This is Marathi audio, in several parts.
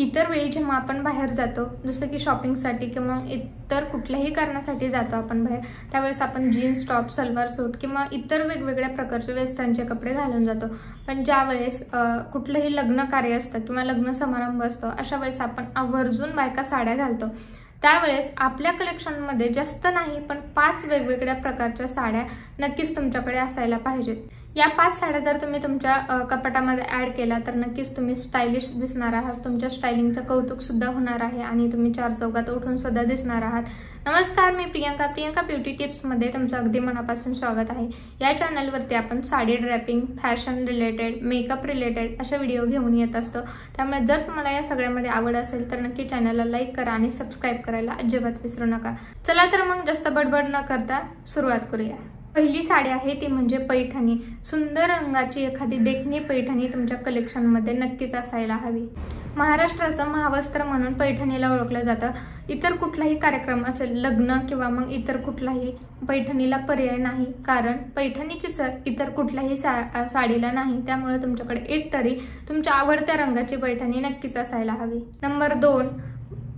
इतर वेळी जेव्हा आपण बाहेर जातो, जसं की शॉपिंगसाठी किंवा इतर कुठल्याही कारणासाठी जातो आपण बाहेर, त्यावेळेस आपण जीन्स टॉप, सलवार सूट किंवा इतर वेगवेगळ्या प्रकारचे वेस्टर्नचे कपडे घालून जातो। पण ज्या वेळेस कुठलंही लग्न कार्य असतं किंवा लग्न समारंभ असतो, अशा वेळेस आपण आवर्जून बायका साड्या घालतो। त्यावेळेस आपल्या कलेक्शनमध्ये जास्त नाही पण 5 वेगवेगळ्या प्रकारच्या साड्या नक्कीच तुमच्याकडे असायला पाहिजेत। या 5 साड्या जर तुम्ही तुमच्या कपाटामध्ये ऍड केल्या तर नक्कीच तुम्ही स्टाइलिश दिसणार आहात, तुमच्या स्टाइलिंगचं कौतुक सुद्धा होणार आहे आणि तुम्ही 4 चौकात उठून सुद्धा दिसणार आहात। नमस्कार, मी प्रियंका ब्युटी टिप्स मध्ये तुमचं अगदी मनापासून स्वागत आहे। या चॅनलवरती आपण sari draping, fashion related, makeup related अशा व्हिडिओ घेऊन येत असतो। त्यामुळे जर तुम्हाला या सगळ्यामध्ये आवड असेल तर नक्की चॅनलला लाईक करा आणि सबस्क्राइब करायला अजिबात विसरू नका। चला तर मग जास्त बडबड न करता सुरुवात करूया। पहिली साडी आहे ती म्हणजे पैठणी। सुंदर रंगाची एखादी देखणी पैठणी तुमच्या कलेक्शनमध्ये नक्कीच असायला हवी। महाराष्ट्राचं महावस्त्र म्हणून पैठणीला ओळखलं जातं। इतर कुठलाही कार्यक्रम असेल, लग्न किंवा मग इतर कुठलाही, पैठणीला पर्याय नाही, कारण पैठणीची सर इतर कुठल्याही साडीला नाही। त्यामुळे तुमच्याकडे एक तरी तुमच्या आवडत्या रंगाची पैठणी नक्कीच असायला हवी। नंबर 2,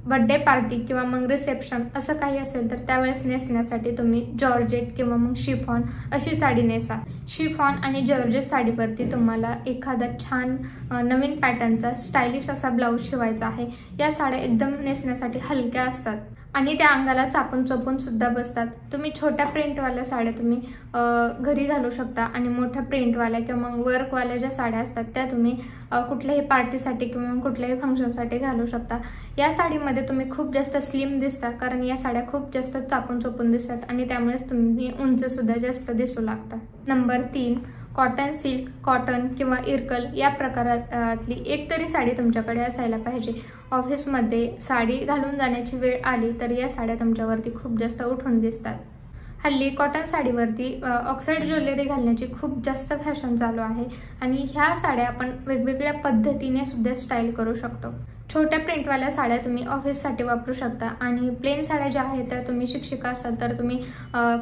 बर्थडे पार्टी किंवा मग रिसेप्शन असं काही असेल तर त्यावेळेस नेसण्यासाठी तुम्ही जॉर्जेट किंवा मग शिफॉन अशी साडी नेसा। शिफॉन आणि जॉर्जेट साडीवरती तुम्हाला एखादा छान नवीन पॅटर्नचा स्टाइलिश असा ब्लाउज शिवायचा आहे। या साड्या एकदम नेसण्यासाठी हलक्या असतात आणि त्या अंगाला चापून चोपून सुद्धा बसतात। तुम्ही छोट्या प्रिंटवाल्या साड्या तुम्ही घरी घालू शकता आणि मोठ्या प्रिंटवाल्या किंवा मग वर्कवाल्या ज्या साड्या असतात त्या तुम्ही कुठल्याही पार्टीसाठी किंवा कुठल्याही फंक्शनसाठी घालू शकता। या साडीमध्ये तुम्ही खूप जास्त स्लिम दिसता, कारण या साड्या खूप जास्त चापून चोपून दिसतात आणि त्यामुळेच तुम्ही उंच सुद्धा जास्त दिसू लागता। नंबर 3, कॉटन, सिल्क, कॉटन किंवा इरकल या प्रकारातली एक तरी साडी तुमच्याकडे असायला पाहिजे। ऑफिसमध्ये साडी घालून जाण्याची वेळ आली तर या साड्या तुमच्यावरती खूप जास्त उठून दिसतात। हल्ली कॉटन साडीवरती ऑक्साइड ज्वेलरी घालण्याची खूप जास्त फॅशन चालू आहे आणि ह्या साड्या आपण वेगवेगळ्या पद्धतीने सुद्धा स्टाईल करू शकतो। छोट्या प्रिंटवाल्या साड्या तुम्ही ऑफिससाठी वापरू शकता आणि प्लेन साड्या ज्या आहेत त्या तुम्ही शिक्षिका असाल तर तुम्ही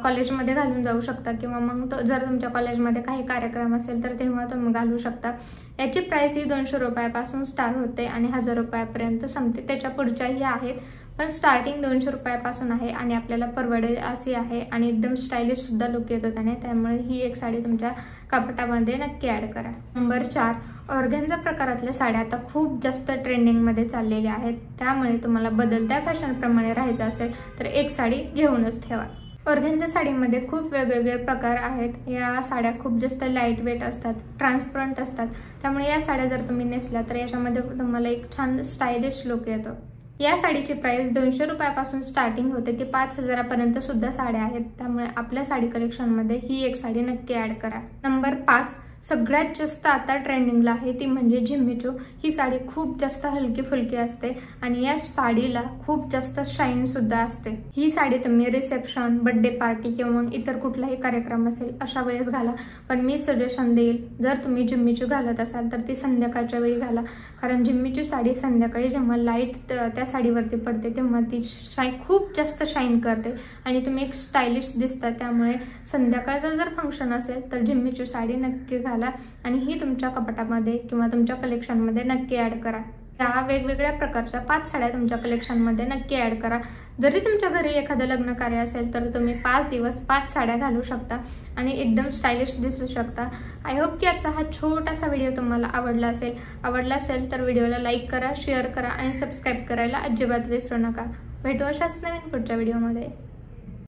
कॉलेजमध्ये घालून जाऊ शकता किंवा मग जर तुमच्या कॉलेजमध्ये काही कार्यक्रम असेल तर तेव्हा तुम्ही घालू शकता। याची प्राइस ही 200 रुपयापासून स्टार्ट होते आणि 1000 रुपयापर्यंत संपते। त्याच्या पुढच्याही आहेत पण स्टार्टिंग 200 रुपयापासून आहे आणि आपल्याला परवडेल अशी आहे आणि एकदम स्टाइलिश सुद्धा लुक येतो त्याने। त्यामुळे ही एक साडी तुमच्या कपाटामध्ये नक्की ऍड करा। नंबर 4, ऑर्गेन्झा प्रकारातल्या साड्या आता खूप जास्त ट्रेंडिंगमध्ये चाललेल्या आहेत। त्यामुळे तुम्हाला बदलत्या फॅशनप्रमाणे राहायचं असेल तर एक साडी घेऊनच ठेवा। ऑर्गेन्झा साडीमध्ये खूप वेगवेगळे प्रकार आहेत। या साड्या खूप जास्त लाईट वेट असतात, ट्रान्सपरंट असतात। त्यामुळे या साड्या जर तुम्ही नेसल्या तर याच्यामध्ये तुम्हाला एक छान स्टाइलिश लुक येतो। या साडीची प्राइस 200 रुपयापासून स्टार्टिंग होते की 5000 पर्यंत सुद्धा साड्या आहेत। त्यामुळे आपल्या साडी कलेक्शनमध्ये ही एक साडी नक्की ऍड करा। नंबर 5, सगळ्यात जास्त आता ट्रेंडिंगला आहे ती म्हणजे झिम्मिचू। ही साडी खूप जास्त हलकी फुलकी असते आणि या साडीला खूप जास्त शाईन सुद्धा असते। ही साडी तुम्ही रिसेप्शन, बर्थडे पार्टी किंवा मग इतर कुठलाही कार्यक्रम असेल अशा वेळेस घाला। पण मी सजेशन देईल जर तुम्ही झिम्मिचू घालत असाल तर ती संध्याकाळच्या वेळी घाला, कारण झिम्मिचू साडी संध्याकाळी जेव्हा लाईट त्या साडीवरती पडते तेव्हा ती खूप जास्त शाईन करते आणि तुम्ही एक स्टाइलिश दिसता। त्यामुळे संध्याकाळचं जर फंक्शन असेल तर झिम्मिचू साडी नक्की घाला आणि ही तुमच्या कपाटामध्ये किंवा तुमच्या कलेक्शनमध्ये नक्की ऍड करा। या वेगवेगळ्या प्रकारच्या 5 साड्या तुमच्या कलेक्शनमध्ये नक्की ऍड करा। जरी तुमच्या घरी एखादं लग्न कार्य असेल तर तुम्ही 5 दिवस 5 साड्या घालू शकता आणि एकदम स्टाइलिश दिसू शकता। आय होप की आजचा हा छोटासा व्हिडिओ तुम्हाला आवडला असेल तर व्हिडिओला लाईक करा, शेअर करा आणि सबस्क्राइब करायला अजिबात विसरू नका। भेटू अशाच नवीन पुढच्या व्हिडिओमध्ये।